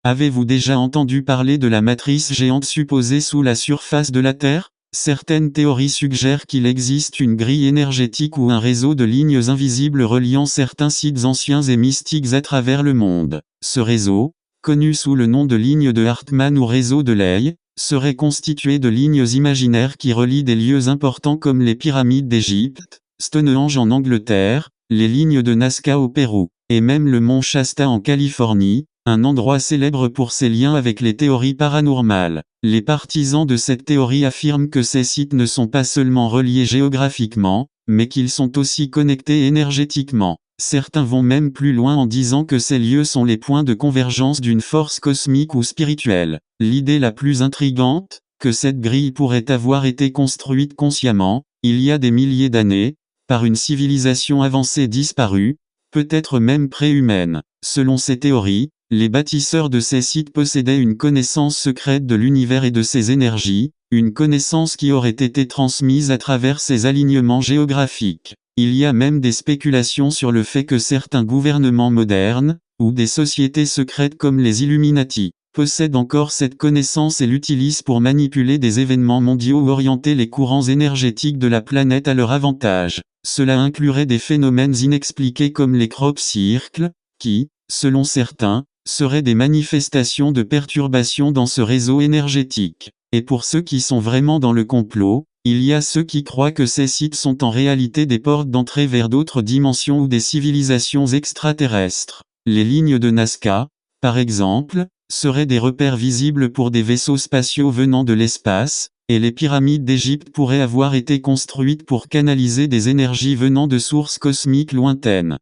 Avez-vous déjà entendu parler de la matrice géante supposée sous la surface de la Terre? Certaines théories suggèrent qu'il existe une grille énergétique ou un réseau de lignes invisibles reliant certains sites anciens et mystiques à travers le monde. Ce réseau, connu sous le nom de ligne de Hartmann ou réseau de Ley, serait constitué de lignes imaginaires qui relient des lieux importants comme les pyramides d'Égypte, Stonehenge en Angleterre, les lignes de Nazca au Pérou, et même le mont Shasta en Californie, un endroit célèbre pour ses liens avec les théories paranormales. Les partisans de cette théorie affirment que ces sites ne sont pas seulement reliés géographiquement, mais qu'ils sont aussi connectés énergétiquement. Certains vont même plus loin en disant que ces lieux sont les points de convergence d'une force cosmique ou spirituelle. L'idée la plus intrigante, que cette grille pourrait avoir été construite consciemment, il y a des milliers d'années, par une civilisation avancée disparue, peut-être même préhumaine. Selon ces théories, les bâtisseurs de ces sites possédaient une connaissance secrète de l'univers et de ses énergies, une connaissance qui aurait été transmise à travers ces alignements géographiques. Il y a même des spéculations sur le fait que certains gouvernements modernes, ou des sociétés secrètes comme les Illuminati, possèdent encore cette connaissance et l'utilisent pour manipuler des événements mondiaux ou orienter les courants énergétiques de la planète à leur avantage. Cela inclurait des phénomènes inexpliqués comme les crop circles, qui, selon certains, seraient des manifestations de perturbations dans ce réseau énergétique. Et pour ceux qui sont vraiment dans le complot, il y a ceux qui croient que ces sites sont en réalité des portes d'entrée vers d'autres dimensions ou des civilisations extraterrestres. Les lignes de Nazca, par exemple, seraient des repères visibles pour des vaisseaux spatiaux venant de l'espace, et les pyramides d'Égypte pourraient avoir été construites pour canaliser des énergies venant de sources cosmiques lointaines.